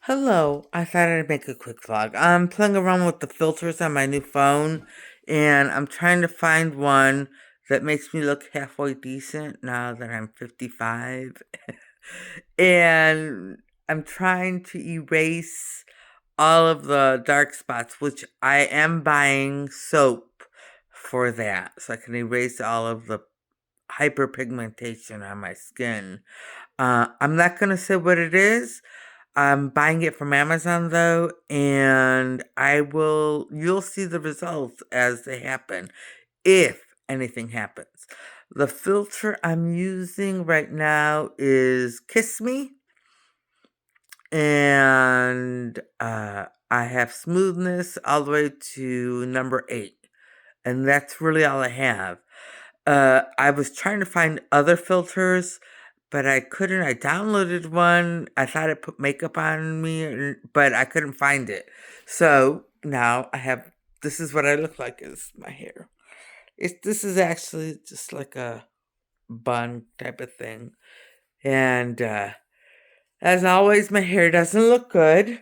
Hello, I thought I'd make a quick vlog. I'm playing around with the filters on my new phone, and I'm trying to find one that makes me look halfway decent now that I'm 55. And I'm trying to erase all of the dark spots, which I am buying soap for that, so I can erase all of the hyperpigmentation on my skin. I'm not going to say what it is. I'm buying it from Amazon though, and you'll see the results as they happen, if anything happens. The filter I'm using right now is Kiss Me, and I have smoothness all the way to number 8, and that's really all I have. I was trying to find other filters, but I couldn't. I downloaded one. I thought it put makeup on me, but I couldn't find it. So now I have. This is what I look like. Is my hair? This is actually just like a bun type of thing, and as always, my hair doesn't look good.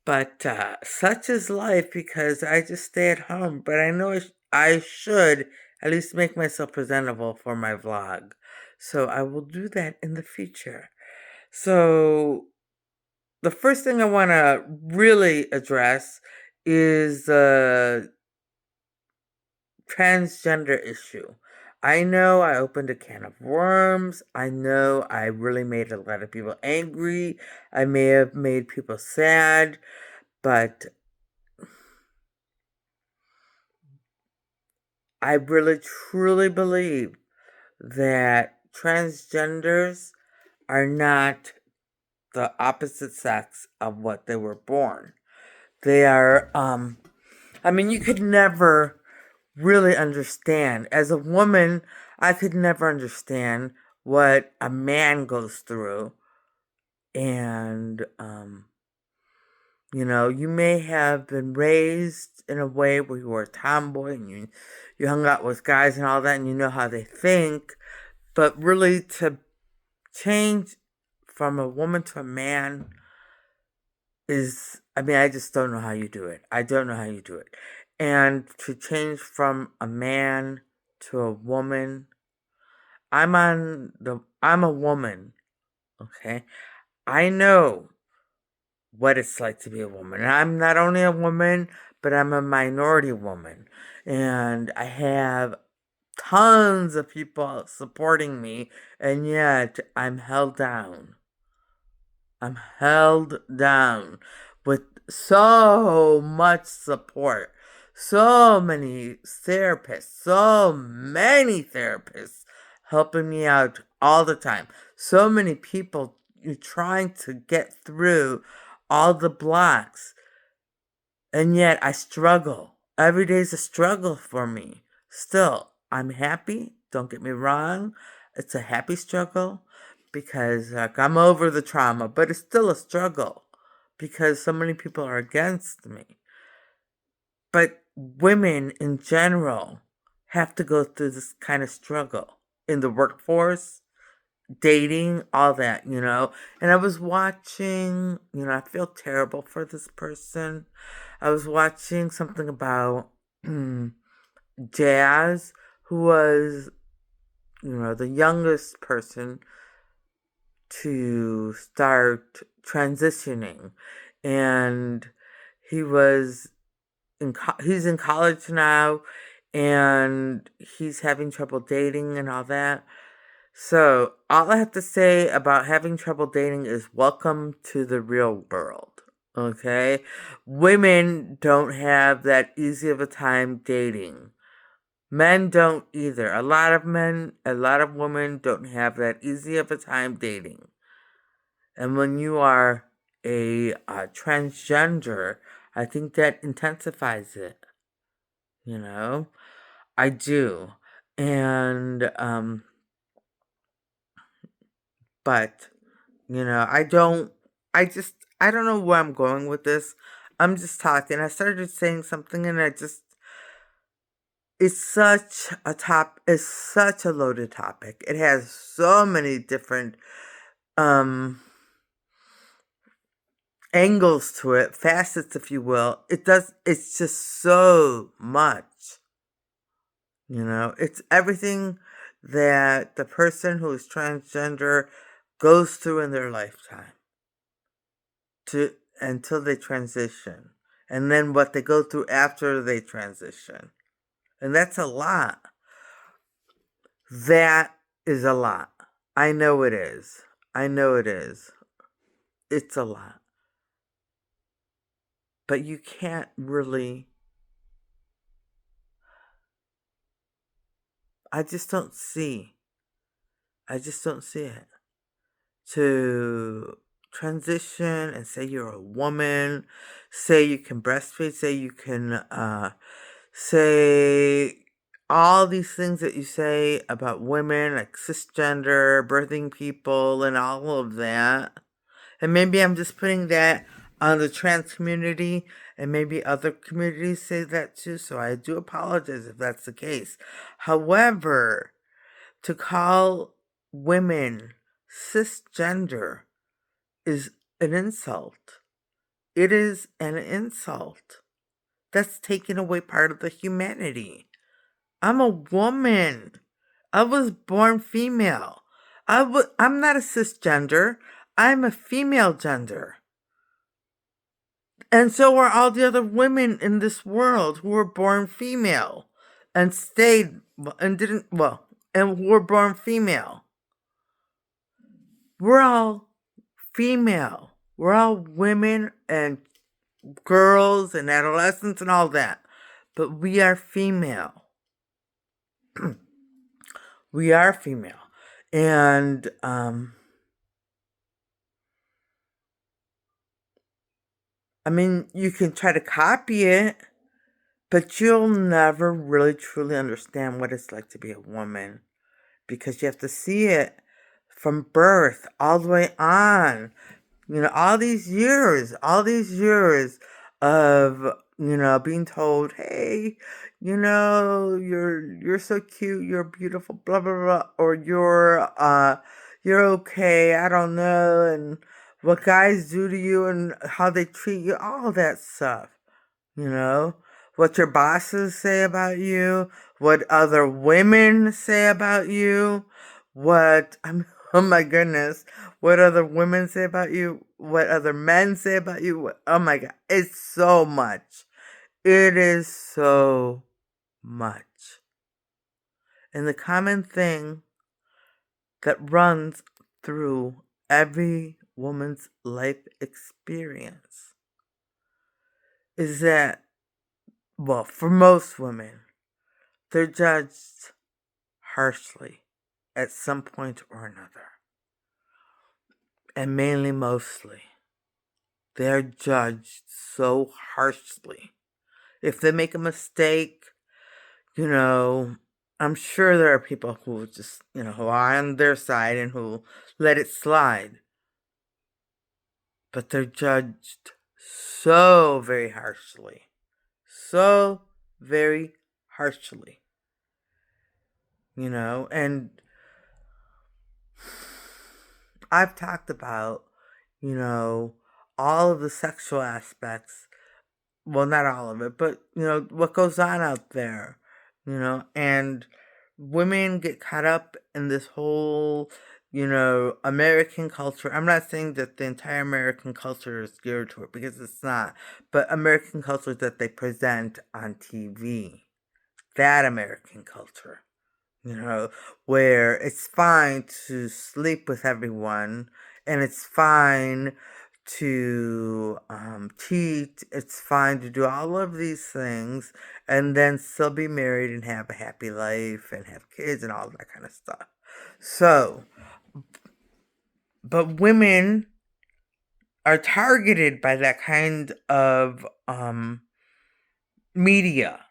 But such is life because I just stay at home. But I know I should at least make myself presentable for my vlog. So I will do that in the future. So the first thing I want to really address is the transgender issue. I know I opened a can of worms. I know I really made a lot of people angry. I may have made people sad, but I really truly believe that transgenders are not the opposite sex of what they were born. They are, I mean, you could never really understand. As a woman, I could never understand what a man goes through. And, you may have been raised in a way where you were a tomboy and you hung out with guys and all that, and you know how they think. But really, to change from a woman to a man I mean, I just don't know how you do it. I don't know how you do it. And to change from a man to a woman, I'm a woman, okay? I know what it's like to be a woman. And I'm not only a woman, but I'm a minority woman. And I have tons of people supporting me, and yet I'm held down. I'm held down with so much support. So many therapists helping me out all the time. So many people trying to get through all the blocks. And yet I struggle. Every day is a struggle for me. Still, I'm happy. Don't get me wrong. It's a happy struggle because I'm over the trauma, but it's still a struggle because so many people are against me. But women in general have to go through this kind of struggle in the workforce, dating, all that, And I was watching, I feel terrible for this person. I was watching something about Jazz, who was, the youngest person to start transitioning. And he's in college now, and he's having trouble dating and all that. So, all I have to say about having trouble dating is welcome to the real world, okay? Women don't have that easy of a time dating. Men don't either. A lot of women don't have that easy of a time dating. And when you are a transgender, I think that intensifies it, you know? I do. And, but I don't know where I'm going with this. I'm just talking. I started saying something and it's such a loaded topic. It has so many different, um, angles to it, facets, if you will. It's just so much. It's everything that the person who is transgender goes through in their lifetime to until they transition. And then what they go through after they transition. And that's a lot. That is a lot. I know it is. I know it is. It's a lot. But you can't really. I just don't see. I just don't see it. To transition and say you're a woman, say you can breastfeed, say you can say all these things that you say about women, like cisgender, birthing people, and all of that. And maybe I'm just putting that on the trans community, and maybe other communities say that too, so I do apologize if that's the case. However, to call women cisgender is an insult. It is an insult. That's taking away part of the humanity. I'm a woman. I was born female. I'm not a cisgender. I'm a female gender. And so are all the other women in this world who were born female and stayed and didn't, well, and who were born female. We're all female. We're all women and girls and adolescents and all that. But we are female. We are female. And I mean, you can try to copy it, but you'll never really truly understand what it's like to be a woman, because you have to see it from birth all the way on. All these years of, being told, hey, you're so cute, you're beautiful, blah, blah, blah, or you're okay, I don't know, and what guys do to you and how they treat you, all that stuff, what your bosses say about you, what other women say about you, oh my goodness, what other women say about you, what other men say about you, oh my God, it's so much. It is so much. And the common thing that runs through every woman's life experience is that, well, for most women, they're judged harshly at some point or another. And mainly, mostly, they're judged so harshly. If they make a mistake, I'm sure there are people who just, who are on their side and who let it slide. But they're judged so very harshly. So very harshly. And I've talked about, all of the sexual aspects. Well, not all of it, but, what goes on out there, and women get caught up in this whole, American culture. I'm not saying that the entire American culture is geared to it, because it's not, but American culture that they present on TV. That American culture. Where it's fine to sleep with everyone, and it's fine to cheat, it's fine to do all of these things, and then still be married and have a happy life and have kids and all that kind of stuff. So, but women are targeted by that kind of media.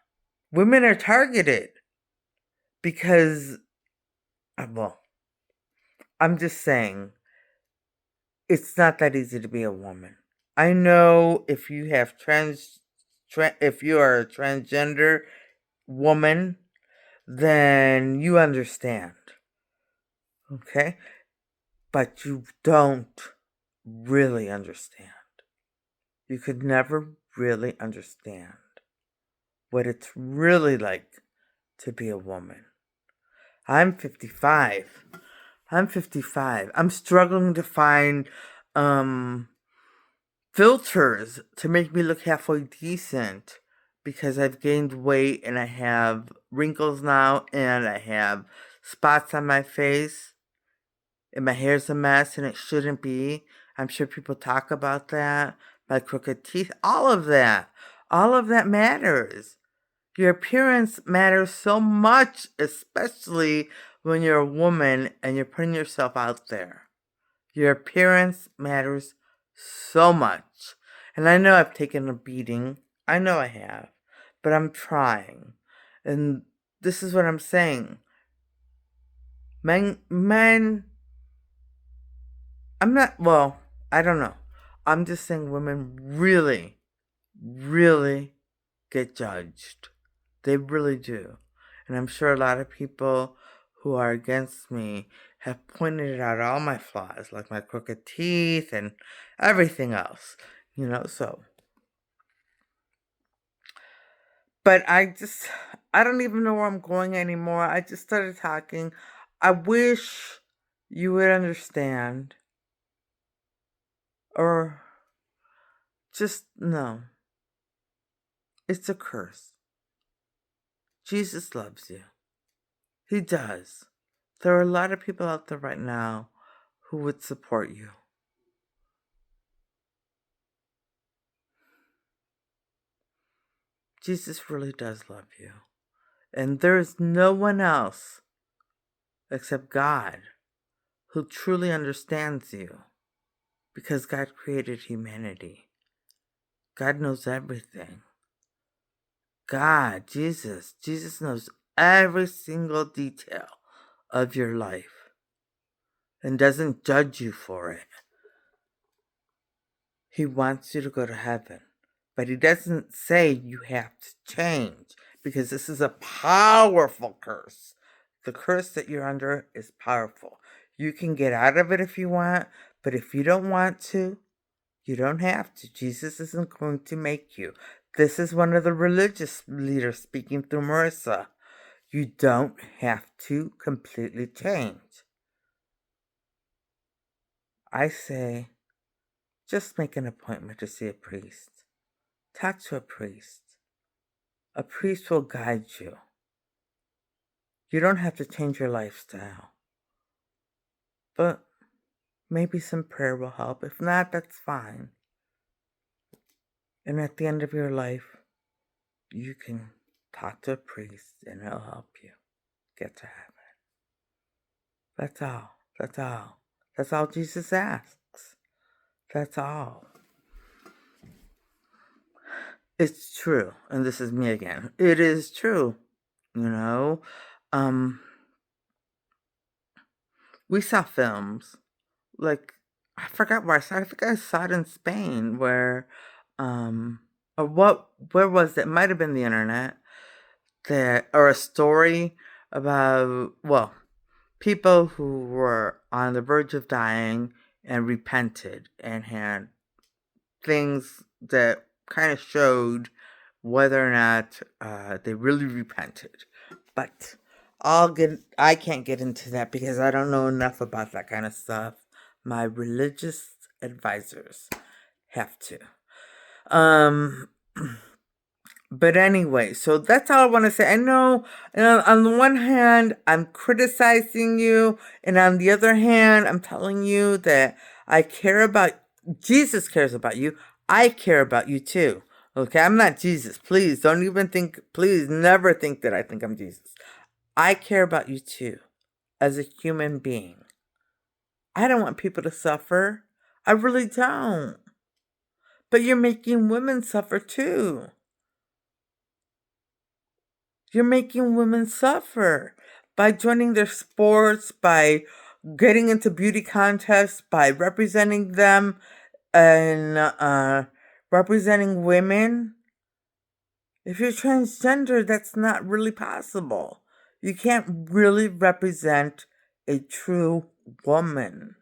Women are targeted because, well, I'm just saying, it's not that easy to be a woman. I know if you have if you are a transgender woman, then you understand. Okay? But you don't really understand. you could never really understand what it's really like to be a woman. I'm 55. I'm struggling to find filters to make me look halfway decent because I've gained weight and I have wrinkles now and I have spots on my face and my hair's a mess and it shouldn't be. I'm sure people talk about that. My crooked teeth, all of that. All of that matters. Your appearance matters so much, especially when you're a woman and you're putting yourself out there. Your appearance matters so much. And I know I've taken a beating. I know I have. But I'm trying. And this is what I'm saying. Men, I don't know. I'm just saying women really, really get judged. They really do. And I'm sure a lot of people who are against me have pointed out all my flaws, like my crooked teeth and everything else, so. But I don't even know where I'm going anymore. I just started talking. I wish you would understand. Or just no. It's a curse. Jesus loves you. He does. There are a lot of people out there right now who would support you. Jesus really does love you. And there is no one else except God who truly understands you because God created humanity. God knows everything. Jesus knows every single detail of your life and doesn't judge you for it. He wants you to go to heaven. But he doesn't say you have to change because this is a powerful curse. The curse that you're under is powerful. You can get out of it if you want, but if you don't want to, you don't have to. Jesus isn't going to make you. This is one of the religious leaders speaking through Marissa. You don't have to completely change. I say, just make an appointment to see a priest. Talk to a priest. A priest will guide you. You don't have to change your lifestyle. But maybe some prayer will help. If not, that's fine. And at the end of your life, you can talk to a priest and he'll help you get to heaven. That's all. That's all. That's all Jesus asks. That's all. It's true. And this is me again. It is true. We saw films like I forgot where I saw it. I think I saw it in Spain where where was it? It might have been the internet or a story about people who were on the verge of dying and repented and had things that kind of showed whether or not they really repented. But I can't get into that because I don't know enough about that kind of stuff. My religious advisors have to. But anyway, so that's all I want to say. I know on the one hand, I'm criticizing you, and on the other hand, I'm telling you that I care about Jesus cares about you. I care about you too. Okay, I'm not Jesus. Please please never think that I think I'm Jesus. I care about you too, as a human being. I don't want people to suffer. I really don't. But you're making women suffer too. You're making women suffer by joining their sports, by getting into beauty contests, by representing them and representing women. If you're transgender, that's not really possible. You can't really represent a true woman.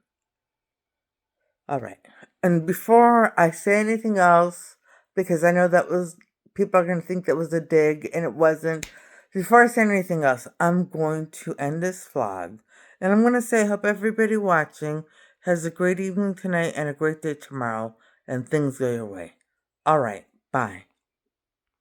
All right. And before I say anything else, because I know that was, people are going to think that was a dig, and it wasn't. Before I say anything else, I'm going to end this vlog. And I'm going to say, I hope everybody watching has a great evening tonight and a great day tomorrow, and things go your way. All right, bye.